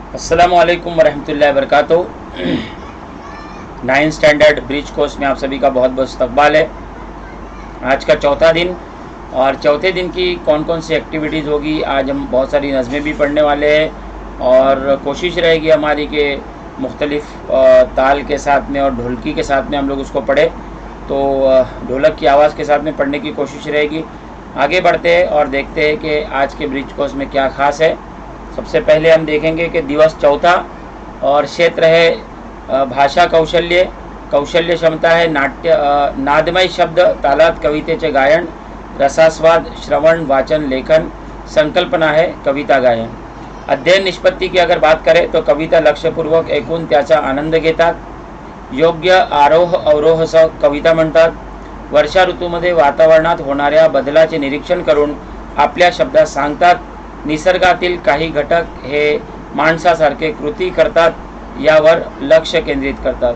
अस्सलामुअलैकुम वरहमतुल्लाहि वबरकातुहू। 9th standard bridge course में आप सभी का बहुत बहुत इस्तकबाल है। आज का चौथा दिन और चौथे दिन की कौन कौन सी एक्टिविटीज़ होगी। आज हम बहुत सारी नज़में भी पढ़ने वाले हैं और कोशिश रहेगी हमारी कि मुख्तलिफ़ ताल के साथ में और ढोलकी के साथ में हम लोग उसको पढ़े, तो ढोलक की आवाज़ के साथ में पढ़ने की कोशिश रहेगी। आगे बढ़ते हैं और देखते हैं कि आज के ब्रिज कोर्स में क्या ख़ास है। सबसे पहले हम देखेंगे कि दिवस चौथा और क्षेत्र है भाषा कौशल्य। कौशल्य क्षमता है नादमय शब्द, तालात, कवितेचे गायन, रसास्वाद, श्रवण, वाचन, लेखन। संकल्पना है कविता गायन। अध्ययन निष्पत्ती की अगर बात करें तो कविता लक्षपूर्वक ऐकून त्याचा आनंद घेतात, योग्य आरोह अवरोहसह कविता म्हणतात, वर्षा ऋतूमध्ये वातावरणात होणाऱ्या बदलाचे निरीक्षण करून आपल्या शब्दात सांगतात, निसर्गातील काही घटक हे माणसासारखे कृती करतात, यावर लक्ष केंद्रित करतात।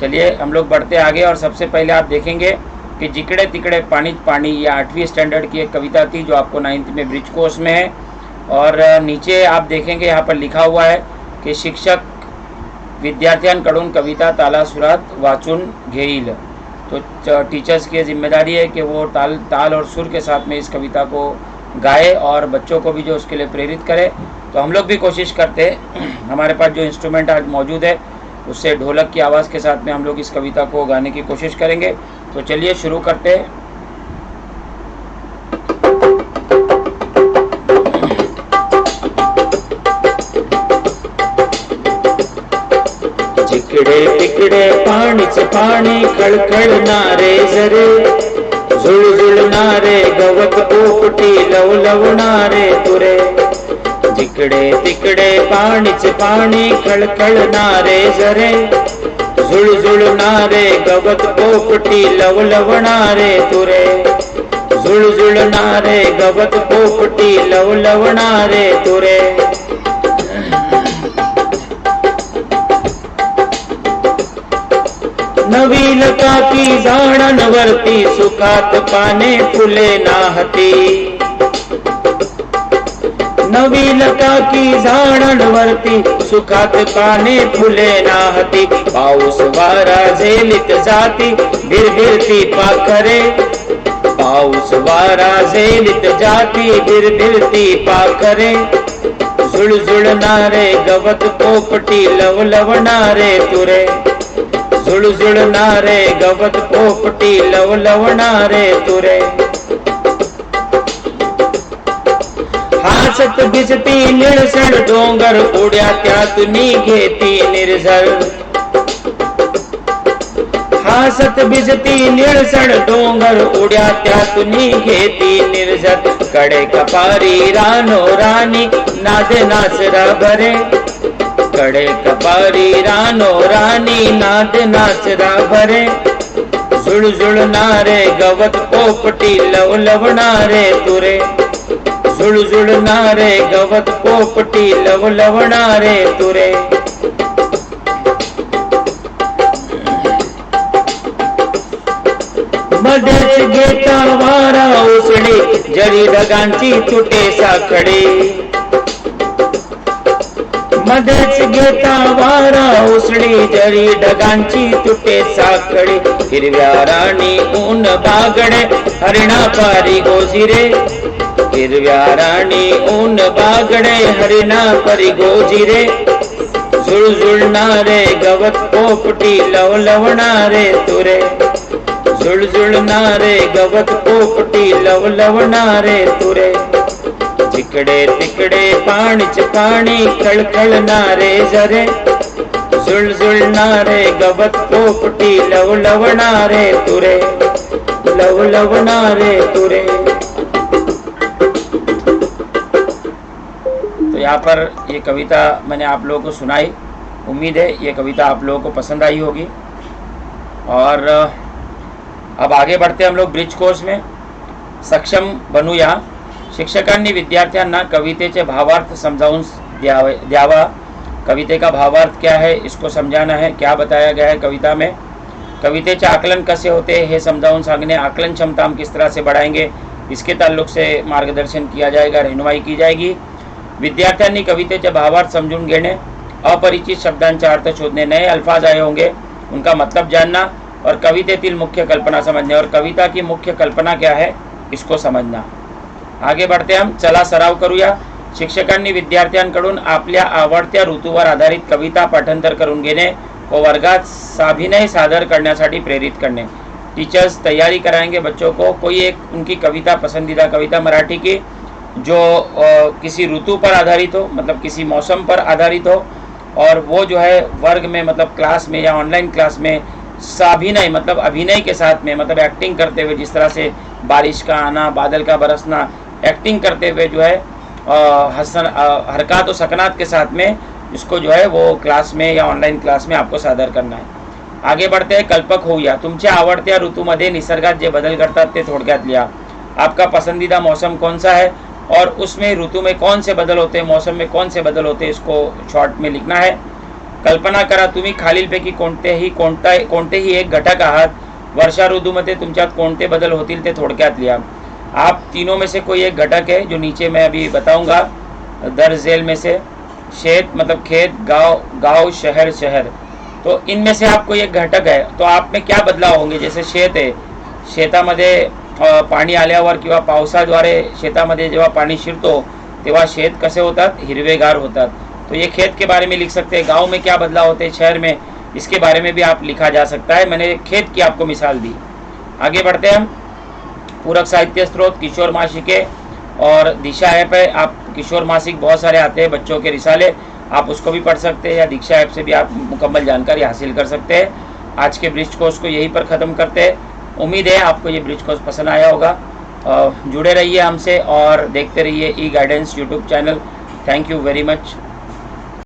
चलिए हम लोग बढ़ते आगे और सबसे पहले आप देखेंगे कि जिकड़े तिकड़े पानी पानी, या 8वीं स्टैंडर्ड की एक कविता थी जो आपको 9th में ब्रिज कोर्स में है। और नीचे आप देखेंगे यहाँ पर लिखा हुआ है कि शिक्षक विद्यार्थ्यांकडून कविता तालासुरात वाचून घेईल। तो टीचर्स की जिम्मेदारी है कि वो ताल और सुर के साथ में इस कविता को गाए और बच्चों को भी जो उसके लिए प्रेरित करे। तो हम लोग भी कोशिश करते हैं, हमारे पास जो इंस्ट्रूमेंट आज मौजूद है उससे ढोलक की आवाज़ के साथ में हम लोग इस कविता को गाने की कोशिश करेंगे। तो चलिए शुरू करते हैं। जिकडे तिकडे पाणीच पाणी, खळखळणारे झरे, झुळझुळणारे गवत, पोपटी लवलवणारे तुरे। जिकडे तिकडे पाणीच पाणी, खळखळणारे झरे, झुळझुळणारे गवत, पोपटी लवलवणारे तुरे। झुळझुळणारे गवत, पोपटी लवलवणारे तुरे। नवीन काकी झाडांवरती, सुखात पाने फुले नाहती। नवीन काकी झाडांवरती, सुखात पाने फुले नाहती। पाऊस वारा झेलीत जाती, भिरभिरती पाखरे। पाऊस वारा झेलीत जाती, भिरभिरती पाखरे। झुळझुळणारे गवत, पोपटी लवलवणारे तुरे। झुळझुळणारे गवत, पोपटी लवलवणारे तुरे। हासत भिजती निळसर डोंगर, उड्या त्यातून घेती निर्झर। हासत भिजती निळसर डोंगर, उड्या त्यातून घेती निर्झर। कडे कपारी रानो राणी, नाद नाचरा भरे। कडे कपारी रानो राणी, नाद नाचरा भरे। झुळझुळणारे गवत, पोपटी लवलवणारे तुरे। झुळझुळणारे गवत, पोपटी लवलवणारे तुरे। मध्येच घेता वारा उसळी, जरी ढगांची तुटे साखळी। मध्येच घेता वारा उसळी, जरी ढगांची तुटे साखळी। हिरव्या राणी ऊन बागडे, हरिणा पारी गोजिरे। हिरव्या राणी ऊन बागडे, हरिणा परी गोजिरे। झुळझुळणारे गवत, पोपटी लवलवणारे तुरे। झुळझुळणारे गवत, पोपटी लवलवणारे तुरे। जिकडे तिकडे पाणीच पाणी, खळखळणारे झरे। झुळझुळणारे गवत, पोपटी लवलवणारे तुरे। लवलवणारे तुरे। तो यहाँ पर ये कविता मैंने आप लोगों को सुनाई। उम्मीद है ये कविता आप लोगों को पसंद आई होगी। और अब आगे बढ़ते हम लोग ब्रिज कोर्स में। सक्षम बनूया। शिक्षकांनी विद्यार्थ्यांना कवितेचे भावार्थ समजावून द्यावा। कविते का भावार्थ क्या है इसको समझाना है, क्या बताया गया है कविता में। कवितेचे आकलन कसे होते हैं हे समजावून सांगणे। आकलन क्षमता हम किस तरह से बढ़ाएंगे इसके ताल्लुक से मार्गदर्शन किया जाएगा, रहनुमाई की जाएगी। विद्यार्थ्यांनी कवितेचे भावार्थ समजून घेणे, अपरिचित शब्दांचा अर्थ शोधणे, नए अल्फाज आए होंगे उनका मतलब जानना और कवितेतील मुख्य कल्पना समझने और कविता की मुख्य कल्पना क्या है इसको समजना। आगे बढ़ते हम, चला सराव करूया। शिक्षकांनी विद्यार्थ्यांकडून आपल्या आवडत्या ऋतूवर आधारित कविता पाठांतर करून घेणे व वर्गात साभिनय सादर करण्यासाठी प्रेरित करने। टीचर्स तैयारी कराएंगे बच्चों को, कोई एक उनकी कविता, पसंदीदा कविता मराठी की जो किसी ऋतु पर आधारित हो, मतलब किसी मौसम पर आधारित हो, और वो जो है वर्ग में, मतलब क्लास में या ऑनलाइन क्लास में साभिनय मतलब अभिनय के साथ में, मतलब एक्टिंग करते हुए, जिस तरह से बारिश का आना, बादल का बरसना, एक्टिंग करते हुए जो है हरकत और सकनात के साथ में इसको जो है वो क्लास में या ऑनलाइन क्लास में आपको सादर करना है। आगे बढ़ते हैं, कल्पक होऊया। तुमच्या आवडत्या ऋतूमध्ये निसर्गात जे बदल घडतात ते थोडक्यात लिहा। आपका पसंदीदा मौसम कौन सा है और उसमें ऋतु में कौन से बदल होते हैं, मौसम में कौन से बदल होते हैं, इसको शॉर्ट में लिखना है। कल्पना करा तुम्ही खालीलपैकी कोणतेही एक घटक आहात, वर्षा ऋतूमध्ये तुमच्यात कोणते बदल होतील ते थोडक्यात लिहा। आप तीनों में से कोई एक घटक है जो नीचे मैं अभी बताऊंगा दर्ज झेल में से, शेत मतलब खेत, गांव, शहर, तो इनमें से आप कोई एक घटक है, तो आप में क्या बदलाव होंगे। जैसे शेत आहे, शेतामध्ये पाणी आल्यावर किंवा पावसाद्वारे शेतामध्ये जेव्हा पाणी शिरतो तेव्हा शेत कसे होतात, हिरवेगार होतात, तो ये खेत के बारे में लिख सकते हैं। गांव में क्या बदलाव होते हैं, शहर में, इसके बारे में भी आप लिखा जा सकता है। मैंने खेत की आपको मिसाल दी। आगे बढ़ते हैं हम, पूरक साहित्य स्रोत किशोर मासिके और दिशा ऐप है। आप किशोर मासिक बहुत सारे आते हैं, बच्चों के रिसाले, आप उसको भी पढ़ सकते हैं, या दीक्षा ऐप से भी आप मुकम्मल जानकारी हासिल कर सकते हैं। आज के ब्रिज कोर्स को यहीं पर ख़त्म करते हैं। उम्मीद है आपको ये ब्रिज कोर्स पसंद आया होगा। जुड़े रहिए हमसे और देखते रहिए E guidance YouTube channel. Thank you very much.